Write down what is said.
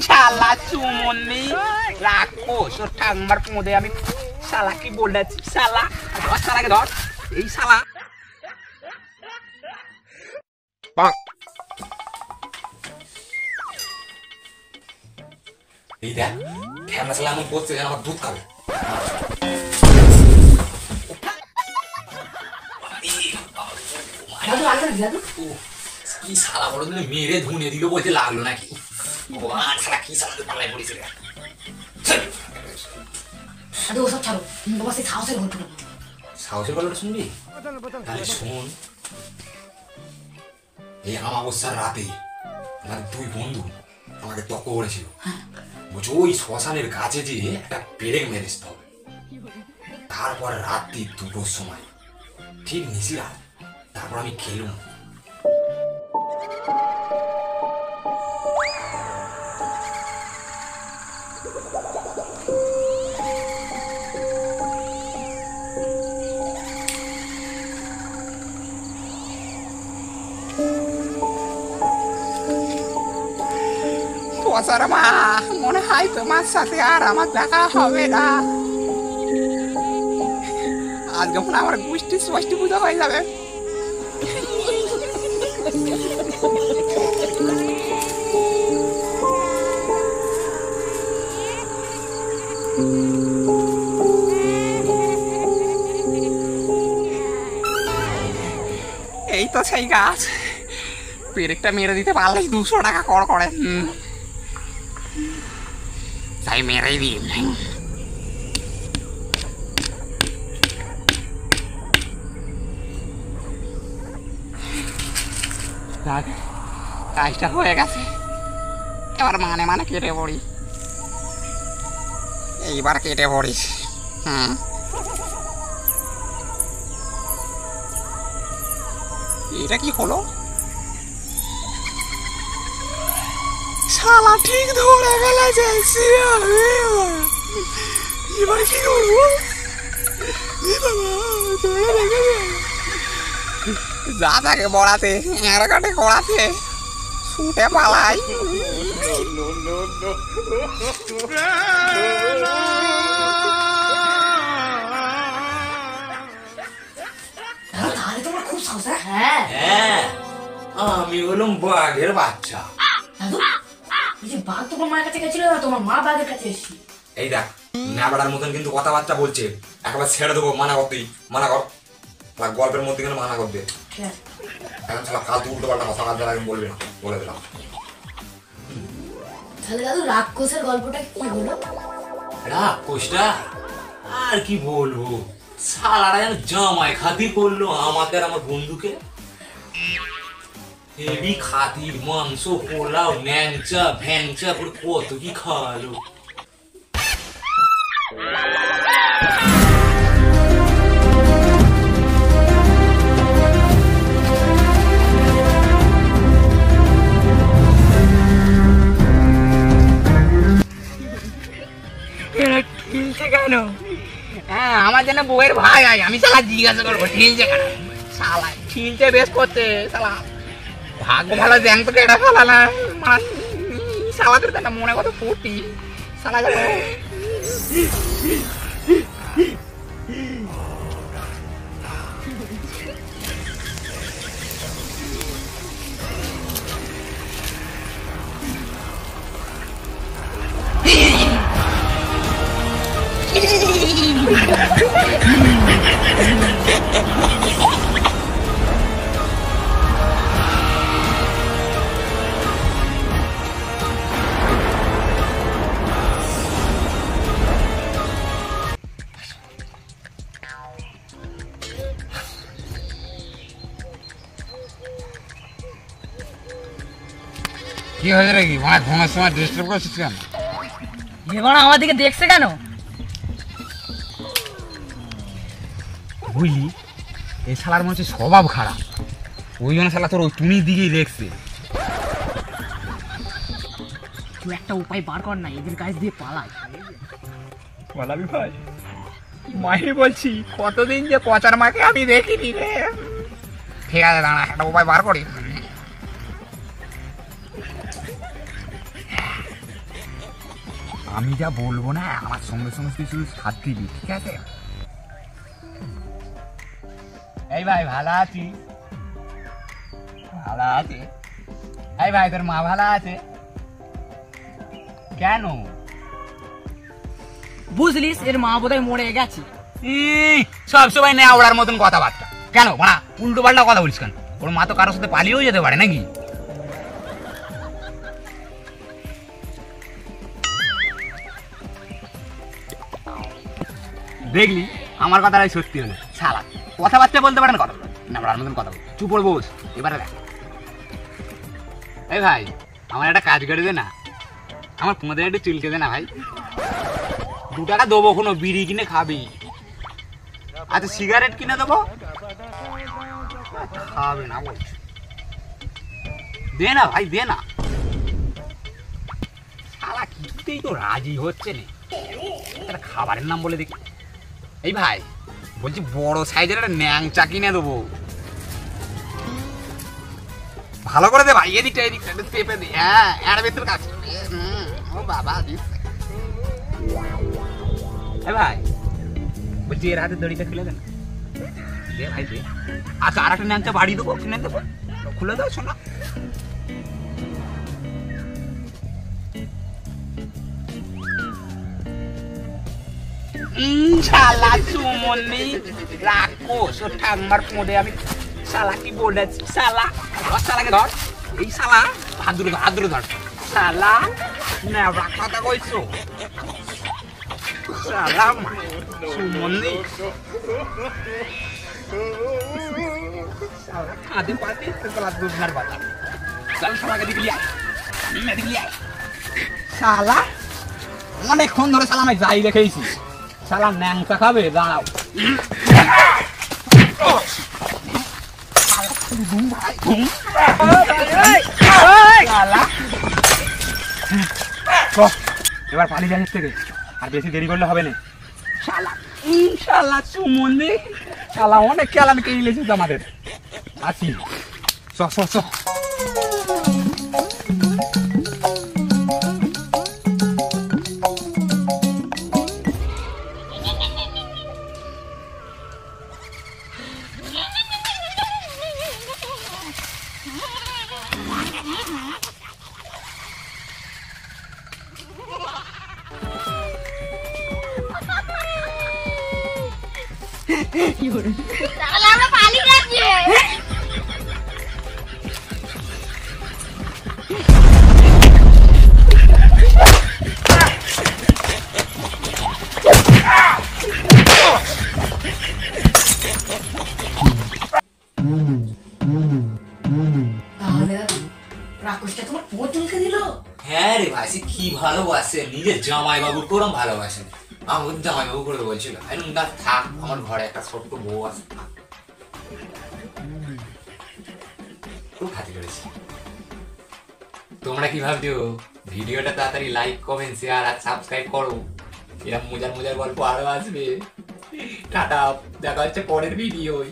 শালা চুমনি রাখো তোর ঠাকুমার পোঁদে আমি শালা কি বলেছি শালা ধর শালাকে ধর এই শালা এই দেখ খেলনা শালা এমন করছে যেন আমার দুধ খাবে কি শালা বড় দিলে মেরে ধুনে দিল বলতে লাগলো নাকি ভগবান শালা কি শালা পাল্লায় পড়েছে দাদু ওসব ছাড়ো তোমার সেই সাহসের গল্পটা সাহসের গল্পটা শুনবি তাহলে শোন এই অমাবস্যার রাতে আমাদের দুই বন্ধু আমাকে তক্ক করেছিল বুঝো ওই শ্মশানের কাছে যে একটা পেরেক মেরেতে হবে তারপর রাত্রি 2টোর সময় ঠিক নিশিরা তারপর আমি খেলুম মা মনে হয় তোমার সাথে আর আমার দেখা হবে না আজকে মনে আমার গোষ্ঠী ষষ্ঠী পুজো হয়ে যাবে এই তো সেই গাছ পেরেকটা মেরে দিতে পারলে 200 টাকা কর করে তাই মেরেই দিই কাজটা হয়ে গেছে এবার মানে কেটে পড়ি এইবার কেটে পড়িস এটা কি হলো শালা ঠিক ধরে ফেলেছে এবার কি করবো দাদাকে বড়াতে কাটে কড়াতে ছুটে পালাই তাহলে তোমার খুব সাহস হ্যাঁ আমি হলাম বাঘের বাচ্চা দাদু এই যে বাঘ তোমার মায়ের কাছে গেছিল না তোমার মা বাঘের কাছে এসেছি এই দেখ ন্যাবাড়ার মতন কিন্তু কথাবার্তা বলছে একবার ছেড়ে দেবো মানা করতেই মানা কর গল্পের মধ্যে কিন্তু মানা করবে এখন শালা ফালতু উল্টো পাল্টা কথা বলার আমি বলবে না বলে দিলাম তাহলে দাদু রাক্ষসের গল্পটা কি হলো রাক্ষসটা আর কি বলবো শালারা যেন জামাই খাতির করলো আমাকে আর আমার বন্ধুকে হেভি খাতির মাংস পোলাও ন্যাংচা ভ্যাংচা করে কত কি খাওয়ালো কেন হ্যাঁ আমার যেন বউয়ের ভাই আয় আমি শালা জিজ্ঞাসা করবো ঠিলছে কেন শালা ঠিলছে বেশ করতে শালা ভাগ্য ভালো জ্যাং তো কেটে ফেলা না শালাদের কেন মনে কত ফুটি শালা গেল কি হয়েছে নাকি মানে ঘুমের সময় ডিস্টার্ব করছিস কেন এবার আমার দিকে দেখছে কেন বুঝলি এই শালার মনে হচ্ছে স্বভাব খারাপ ওই জন্য শালা তোর ওই টুনির দিকেই দেখছে তুই একটা উপায় বার কর না এদের কাছ দিয়ে পালাই পালাবি ভাই মাহি বলছি কতদিন যে পচার মাকে আমি দেখিনি রে ঠিক আছে দাঁড়া একটা উপায় বার করি আমি যা বলবো না আমার সঙ্গে সঙ্গে তুই শুধু সাথ দিবি, ঠিক আছে? এই ভাই ভালো আছি? ভালো আছে? এই ভাই তোর মা ভালো আছে? কেন? বুঝলিস এর মা বোধহয় মরে গেছে। সব সময় নেই ওড়ার মতন কথাবার্তা কেন? মারা উল্টো পাল্টা কথা বলিস কেন? ওর মা তো কারোর সাথে পালিয়েও যেতে পারে নাকি? দেখলি আমার কথাটাই সত্যি হলো। শালা কথাবার্তা বলতে পারে না, কথা না ওড়ার মতন কথা বল। চুপ করে বস, এবারে দেখ। এই ভাই আমার একটা কাজ করে দে না, আমার তোমাদের একটু চুলকে দে না ভাই। 2 টাকা দেবো, কোনো বিড়ি কিনে খাবি। আচ্ছা সিগারেট কিনে দেবো, খাবে না বলছি। দে না ভাই দে না। শালা কিছুতেই তো রাজি হচ্ছে না। একটা খাবারের নাম বলে দেখি। এই ভাই বলছি বড় সাইজের একটা ন্যাংচা কিনে দেবো। ভালো করে দে ভাই, এদিকটা এদিকটা একটু চেপে দে। হ্যাঁ এর ভেতর কাজ ও বাবা দিস। এই ভাই বলছি এর হাতে দড়িটা খুলে দে না। দে ভাই দে। আচ্ছা আর একটা ন্যাংচা বাড়ি দেবো, কিনে দেবো, খুলে দাও শোনা। শালা চুমনি রাক্ষস ও ঠাম্মার পোঁদে আমি শালা কি বলেছি। শালা ধর, শালাকে ধর। এই শালা হাত ধরে ধর। শালা নেওয়া কথা কইছো। শালা চুমনি শালা কাঁদে পাতে শালা দুধনার বাতা। চল শালাকে দিকে লিয়া, এদিকে লিয়া। শালা অনেকক্ষণ ধরে শালা আমি যাই রেখেছি। শালা ন্যাংচা খাবে, দাঁড়াও। এবার পালিয়ে যাচ্ছে থেকে, আর বেশি দেরি করলে হবে না। শালা শালা চুমনি শালা অনেক খেলান কে ইলেছিস আমাদের। আসি চ চ চ। তাহলে আমরা পালিয়ে যাচ্ছি। তাহলে রাক্ষসটা তোমার পোঁত চুলকে দিল। হ্যাঁ রে ভাই, সে কি ভালোবাসে, নিজের জামাই বাবু করম ভালোবাসে। আমার জামাই বাবু করে বলছিল না থাক, আমার ঘরে একটা ছোট্ট বউ আছে, খুব খাতি করেছি। তোমরা কি ভাবছো? ভিডিওটা তাড়াতাড়ি লাইক কমেন্ট শেয়ার আর সাবস্ক্রাইব করো। এরকম মজার মজার গল্প আরো আসবে। টাটা, দেখা হচ্ছে পরের ভিডিওয়।